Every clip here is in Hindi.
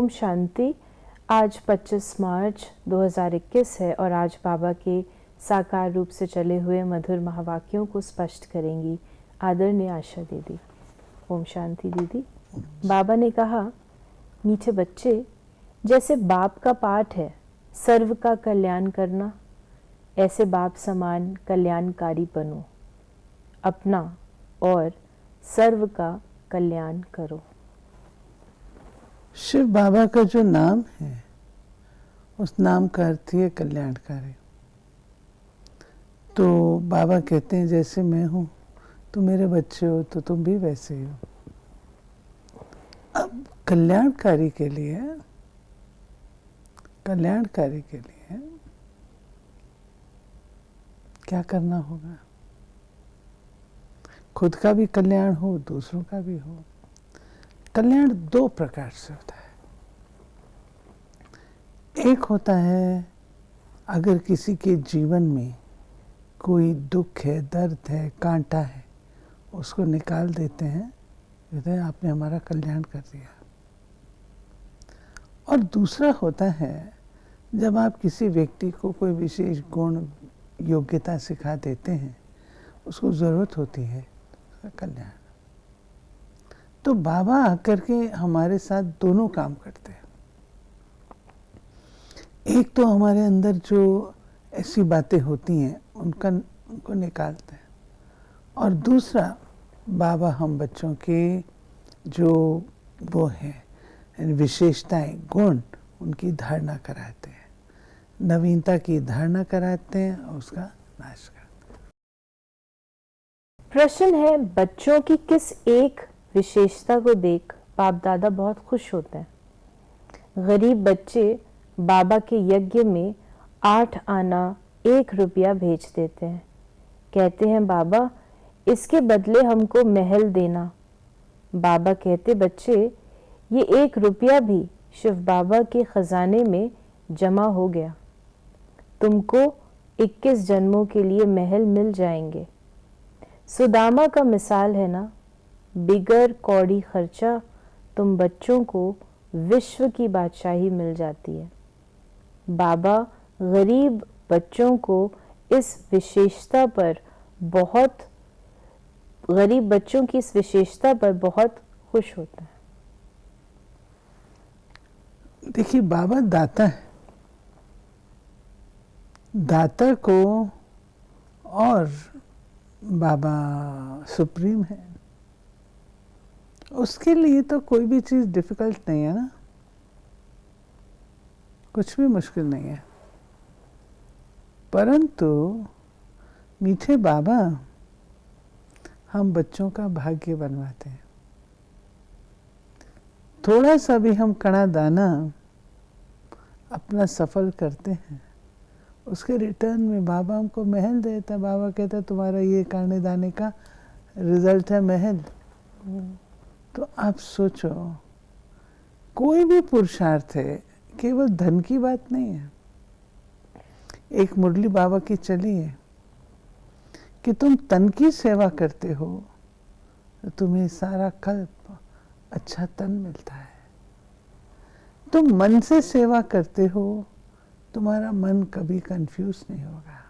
ओम शांति। आज 25 मार्च 2021 है और आज बाबा के साकार रूप से चले हुए मधुर महावाक्यों को स्पष्ट करेंगी आदरणीय आशा दीदी। ओम शांति दीदी। बाबा ने कहा, मीठे बच्चे, जैसे बाप का पाठ है सर्व का कल्याण करना, ऐसे बाप समान कल्याणकारी बनो, अपना और सर्व का कल्याण करो। शिव बाबा का जो नाम है उस नाम का अर्थ ही है कल्याणकारी। तो बाबा कहते हैं जैसे मैं हूँ तुम मेरे बच्चे हो तो तुम भी वैसे ही हो। अब कल्याणकारी के लिए क्या करना होगा? खुद का भी कल्याण हो, दूसरों का भी हो। कल्याण दो प्रकार से होता है। एक होता है अगर किसी के जीवन में कोई दुख है, दर्द है, कांटा है, उसको निकाल देते हैं, कहते हैं आपने हमारा कल्याण कर दिया। और दूसरा होता है जब आप किसी व्यक्ति को कोई विशेष गुण योग्यता सिखा देते हैं, उसको ज़रूरत होती है उसका कल्याण। तो बाबा आकर के हमारे साथ दोनों काम करते हैं। एक तो हमारे अंदर जो ऐसी बातें होती हैं उनको निकालते हैं, और दूसरा बाबा हम बच्चों के जो वो हैं विशेषताएं, गुण, उनकी धारणा कराते हैं, नवीनता की धारणा कराते हैं और उसका नाश करते हैं। प्रश्न है, बच्चों की किस एक विशेषता को देख बाप दादा बहुत खुश होते हैं? गरीब बच्चे बाबा के यज्ञ में 8 आना 1 रुपया भेज देते हैं। कहते हैं, बाबा इसके बदले हमको महल देना। बाबा कहते, बच्चे ये 1 रुपया भी शिव बाबा के खजाने में जमा हो गया, तुमको 21 जन्मों के लिए महल मिल जाएंगे। सुदामा का मिसाल है ना, बिगर कौड़ी खर्चा तुम बच्चों को विश्व की बादशाही मिल जाती है। बाबा गरीब बच्चों को इस विशेषता पर बहुत खुश होता है। देखिए, बाबा दाता है। दाता को और बाबा सुप्रीम है, उसके लिए तो कोई भी चीज़ डिफ़िकल्ट नहीं है ना, कुछ भी मुश्किल नहीं है। परंतु मीठे बाबा हम बच्चों का भाग्य बनवाते हैं। थोड़ा सा भी हम कणा दाना अपना सफल करते हैं, उसके रिटर्न में बाबा हमको महल देता है। बाबा कहता है तुम्हारा ये कणे दाने का रिजल्ट है महल। तो आप सोचो, कोई भी पुरुषार्थ है, केवल धन की बात नहीं है। एक मुरली बाबा की चली है कि तुम तन की सेवा करते हो तो तुम्हें सारा कल्प अच्छा तन मिलता है। तुम मन से सेवा करते हो, तुम्हारा मन कभी कंफ्यूज नहीं होगा।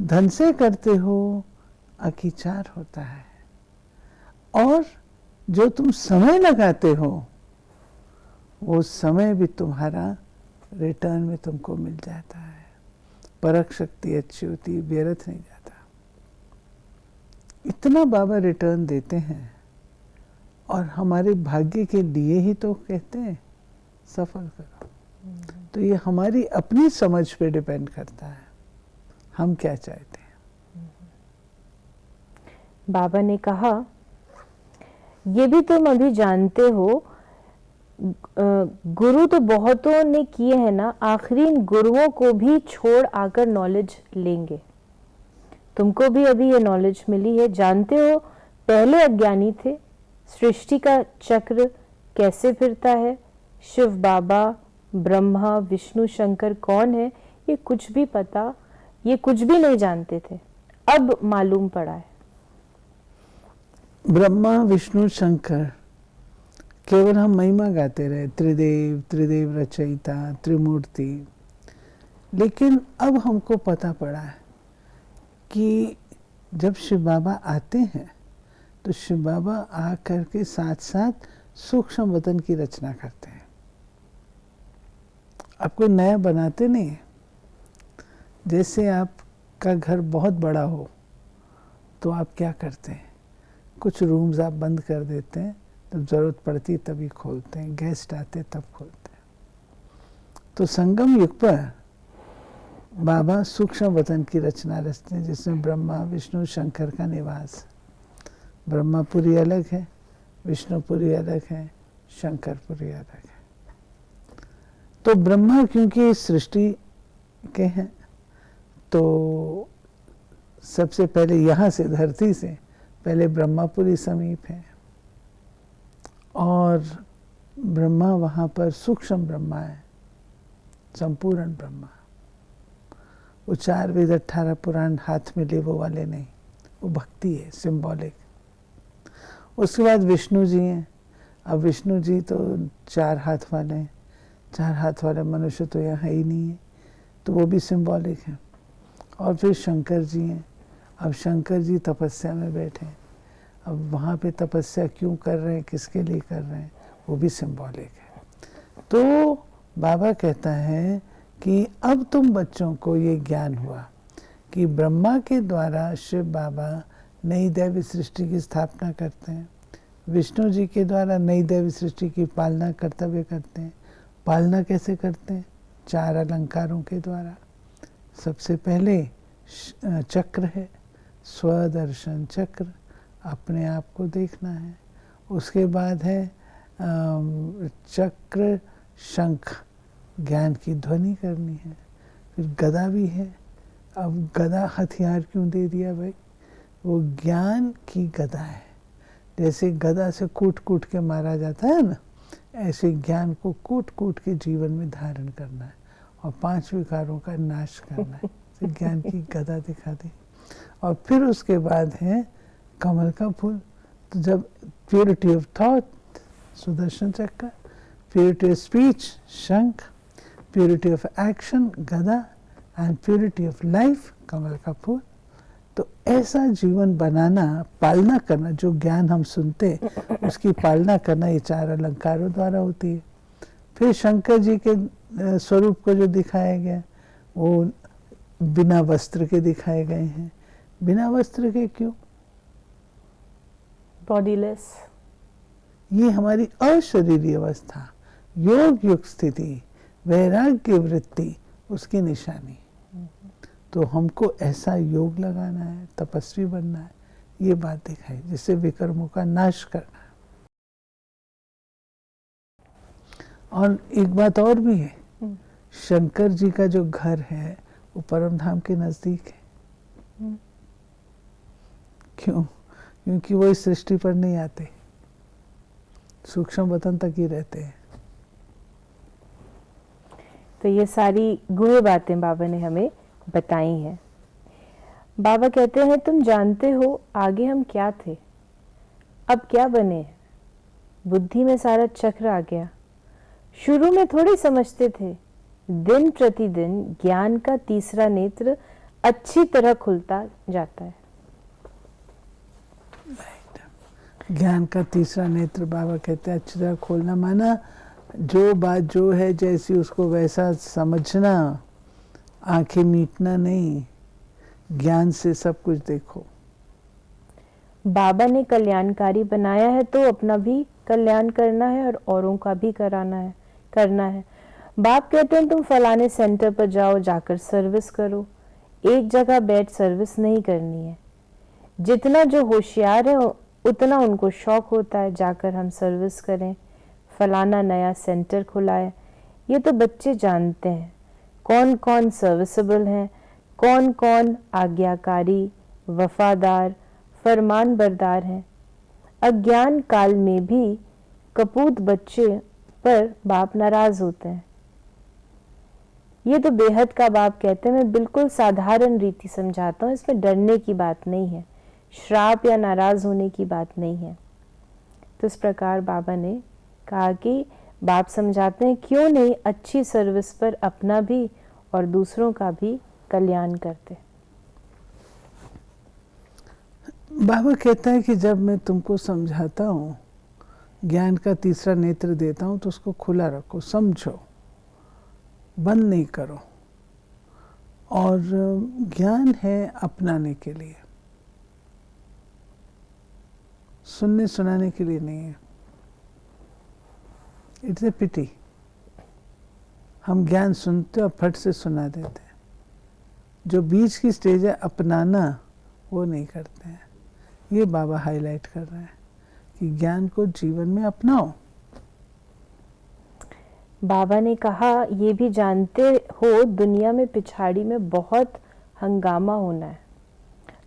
धन से करते हो, अकीचार होता है। और जो तुम समय लगाते हो, वो समय भी तुम्हारा रिटर्न में तुमको मिल जाता है। परख शक्ति अच्छी होती है, व्यर्थ नहीं जाता। इतना बाबा रिटर्न देते हैं, और हमारे भाग्य के लिए ही तो कहते हैं सफल करो। तो ये हमारी अपनी समझ पे डिपेंड करता है, हम क्या चाहते हैं। बाबा ने कहा, ये भी तुम अभी जानते हो, गुरु तो बहुतों ने किए हैं ना, आखिरी इन गुरुओं को भी छोड़ आकर नॉलेज लेंगे। तुमको भी अभी ये नॉलेज मिली है। जानते हो, पहले अज्ञानी थे, सृष्टि का चक्र कैसे फिरता है, शिव बाबा, ब्रह्मा, विष्णु, शंकर कौन है, ये कुछ भी नहीं जानते थे, अब मालूम पड़ा है। ब्रह्मा, विष्णु, शंकर केवल हम महिमा गाते रहे, त्रिदेव त्रिदेव रचयिता त्रिमूर्ति। लेकिन अब हमको पता पड़ा है कि जब शिव बाबा आते हैं तो शिव बाबा आकर के साथ साथ सूक्ष्म वतन की रचना करते हैं। आप कोई नया बनाते नहीं है। जैसे आपका घर बहुत बड़ा हो तो आप क्या करते हैं, कुछ रूम्स आप बंद कर देते हैं, जब ज़रूरत पड़ती तभी खोलते हैं, गेस्ट आते तब खोलते हैं। तो संगम युग पर बाबा सूक्ष्म वतन की रचना रचते हैं, जिसमें ब्रह्मा विष्णु शंकर का निवास। ब्रह्मापुरी अलग है, विष्णुपुरी अलग है, शंकरपुरी अलग है। तो ब्रह्मा क्योंकि इस सृष्टि के हैं, तो सबसे पहले यहाँ से धरती से पहले ब्रह्मापुरी समीप है, और ब्रह्मा वहाँ पर सूक्ष्म ब्रह्मा है, संपूर्ण ब्रह्मा। वो 4 वेद 18 पुराण हाथ में ले वो वाले नहीं, वो भक्ति है, सिंबॉलिक। उसके बाद विष्णु जी हैं। अब विष्णु जी तो 4 हाथ वाले हैं, 4 हाथ वाले मनुष्य तो यहाँ है ही नहीं है, तो वो भी सिंबॉलिक है। और फिर शंकर जी हैं। अब शंकर जी तपस्या में बैठे हैं। अब वहाँ पे तपस्या क्यों कर रहे हैं, किसके लिए कर रहे हैं, वो भी सिंबॉलिक है। तो बाबा कहता है कि अब तुम बच्चों को ये ज्ञान हुआ कि ब्रह्मा के द्वारा शिव बाबा नई दैवी सृष्टि की स्थापना करते हैं, विष्णु जी के द्वारा नई दैवी सृष्टि की पालना कर्तव्य करते हैं। पालना कैसे करते हैं? 4 अलंकारों के द्वारा। सबसे पहले चक्र है, स्वदर्शन चक्र, अपने आप को देखना है। उसके बाद है चक्र शंख, ज्ञान की ध्वनि करनी है। फिर गदा भी है। अब गदा हथियार क्यों दे दिया भाई? वो ज्ञान की गदा है। जैसे गदा से कूट कूट के मारा जाता है ना, ऐसे ज्ञान को कूट कूट के जीवन में धारण करना है और 5 विकारों का नाश करना है। तो ज्ञान की गदा दिखा दी। और फिर उसके बाद है कमल का फूल। तो जब प्योरिटी ऑफ थॉट सुदर्शन चक्र, प्योरिटी ऑफ स्पीच शंख, प्योरिटी ऑफ एक्शन गदा, एंड प्योरिटी ऑफ लाइफ कमल का फूल। तो ऐसा जीवन बनाना, पालना करना, जो ज्ञान हम सुनते उसकी पालना करना ये 4 अलंकारों द्वारा होती है। फिर शंकर जी के स्वरूप को जो दिखाया गया वो बिना वस्त्र के दिखाए गए हैं। बिना वस्त्र के क्यों? बॉडीलेस। ये हमारी अशरीरी अवस्था, योग युक्त स्थिति, वैराग्य वृत्ति, उसकी निशानी। तो हमको ऐसा योग लगाना है, तपस्वी बनना है, ये बात दिखाई, जिससे विकर्मों का नाश करना है। और एक बात और भी है, शंकर जी का जो घर है वो परम धाम के नजदीक है। क्यों? क्योंकि वो इस सृष्टि पर नहीं आते, सूक्ष्म वतन तक ही रहते हैं। तो ये सारी गूढ़ बातें बाबा ने हमें बताई हैं। बाबा कहते हैं तुम जानते हो आगे हम क्या थे, अब क्या बने हैं। बुद्धि में सारा चक्र आ गया। शुरू में थोड़ी समझते थे, दिन प्रतिदिन ज्ञान का तीसरा नेत्र अच्छी तरह खुलता जाता है। ज्ञान का तीसरा नेत्र बाबा कहते हैं अच्छी तरह खोलना, माना जो बात जो है जैसी उसको वैसा समझना, आंखें मीटना नहीं, ज्ञान से सब कुछ देखो। बाबा ने कल्याणकारी बनाया है तो अपना भी कल्याण करना है और औरों का भी करना है। बाप कहते हैं तुम फलाने सेंटर पर जाओ, जाकर सर्विस करो। एक जगह बैठ सर्विस नहीं करनी है। जितना जो होशियार है उतना उनको शौक होता है जाकर हम सर्विस करें, फलाना नया सेंटर खुला है। ये तो बच्चे जानते हैं कौन कौन सर्विसेबल हैं, कौन कौन आज्ञाकारी, वफादार, फरमान बरदार हैं। अज्ञान काल में भी कपूत बच्चे पर बाप नाराज होते हैं। ये तो बेहद का बाप कहते हैं। मैं बिल्कुल साधारण रीति समझाता हूँ, इसमें डरने की बात नहीं है, श्राप या नाराज होने की बात नहीं है। तो इस प्रकार बाबा ने कहा कि बाप समझाते हैं क्यों नहीं अच्छी सर्विस पर अपना भी और दूसरों का भी कल्याण करते। बाबा कहता है कि जब मैं तुमको समझाता हूँ, ज्ञान का तीसरा नेत्र देता हूँ, तो उसको खुला रखो, समझो, बंद नहीं करो। और ज्ञान है अपनाने के लिए, सुनने सुनाने के लिए नहीं है। इट्स ए पिटी, हम ज्ञान सुनते और फट से सुना देते हैं। जो बीच की स्टेज है अपनाना, वो नहीं करते हैं। ये बाबा हाईलाइट कर रहे हैं कि ज्ञान को जीवन में अपनाओ। बाबा ने कहा ये भी जानते हो दुनिया में पिछाड़ी में बहुत हंगामा होना है।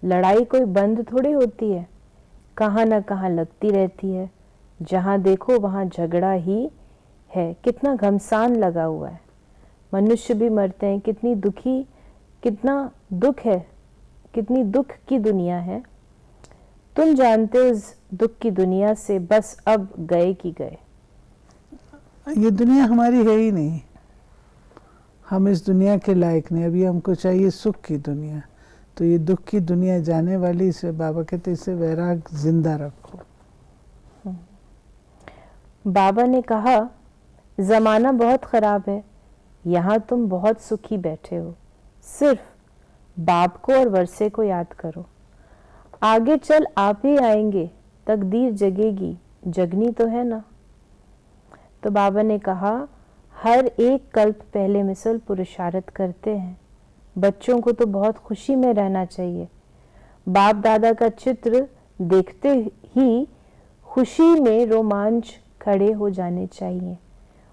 लड़ाई कोई बंद थोड़ी होती है, कहाँ न कहाँ लगती रहती है। जहाँ देखो वहाँ झगड़ा ही है। कितना घमसान लगा हुआ है। मनुष्य भी मरते हैं। कितना दुख है, कितनी दुख की दुनिया है। तुम जानते हो इस दुख की दुनिया से बस अब गए कि गए। ये दुनिया हमारी है ही नहीं, हम इस दुनिया के लायक नहीं। अभी हमको चाहिए सुख की दुनिया, तो ये दुख की दुनिया जाने वाली। इसे बाबा कहते इसे वैराग जिंदा रखो। बाबा ने कहा जमाना बहुत खराब है, यहाँ तुम बहुत सुखी बैठे हो। सिर्फ बाप को और वर्षे को याद करो। आगे चल आप ही आएंगे, तकदीर जगेगी, जगनी तो है ना। तो बाबा ने कहा हर एक कल्प पहले मिसल पुरुषार्थ करते हैं। बच्चों को तो बहुत खुशी में रहना चाहिए। बाप दादा का चित्र देखते ही खुशी में रोमांच खड़े हो जाने चाहिए।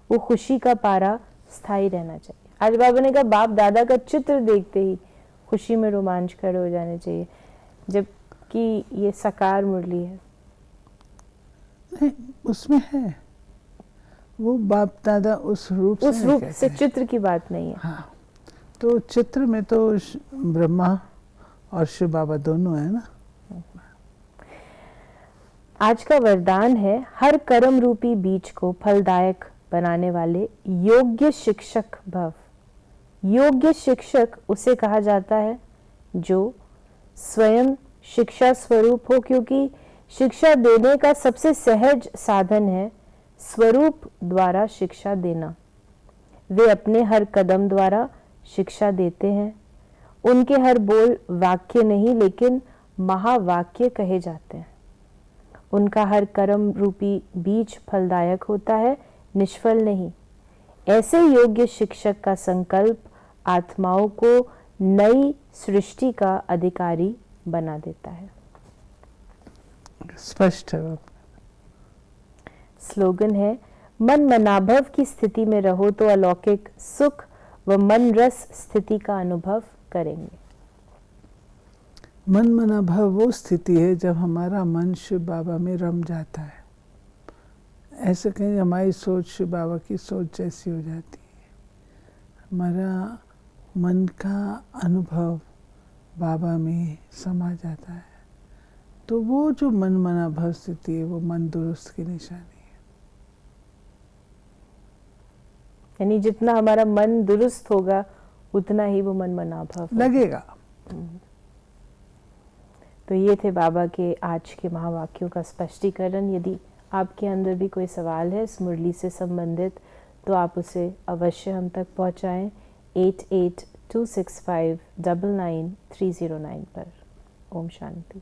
वो खुशी का पारा स्थायी रहना चाहिए। आज बाबा ने कहा बाप दादा का चित्र देखते ही खुशी में रोमांच खड़े हो जाने चाहिए, जबकि ये साकार मुरली है। नहीं, उसमें है वो बाप दादा उस रूप से चित्र की बात नहीं है। हाँ, तो चित्र में तो ब्रह्मा और शिव बाबा दोनों है ना। आज का वरदान है हर कर्म रूपी बीज को फलदायक बनाने वाले योग्य शिक्षक भव। योग्य शिक्षक उसे कहा जाता है जो स्वयं शिक्षा स्वरूप हो, क्योंकि शिक्षा देने का सबसे सहज साधन है स्वरूप द्वारा शिक्षा देना। वे अपने हर कदम द्वारा शिक्षा देते हैं। उनके हर बोल वाक्य नहीं लेकिन महावाक्य कहे जाते हैं। उनका हर कर्म रूपी बीज फलदायक होता है, निष्फल नहीं। ऐसे योग्य शिक्षक का संकल्प आत्माओं को नई सृष्टि का अधिकारी बना देता है। स्पष्ट है। स्लोगन है मन मनाभव की स्थिति में रहो तो अलौकिक सुख व मन रस स्थिति का अनुभव करेंगे। मन मनाभव वो स्थिति है जब हमारा मन शिव बाबा में रम जाता है। ऐसे कहीं हमारी सोच शिव बाबा की सोच जैसी हो जाती है। हमारा मन का अनुभव बाबा में समा जाता है, तो वो जो मन मनाभव स्थिति है वो मन दुरुस्त की निशानी है। यानी जितना हमारा मन दुरुस्त होगा उतना ही वो मन मनाभव लगेगा। तो ये थे बाबा के आज के महावाक्यों का स्पष्टीकरण। यदि आपके अंदर भी कोई सवाल है इस मुरली से संबंधित तो आप उसे अवश्य हम तक पहुंचाएं 8826599309 पर। ओम शांति।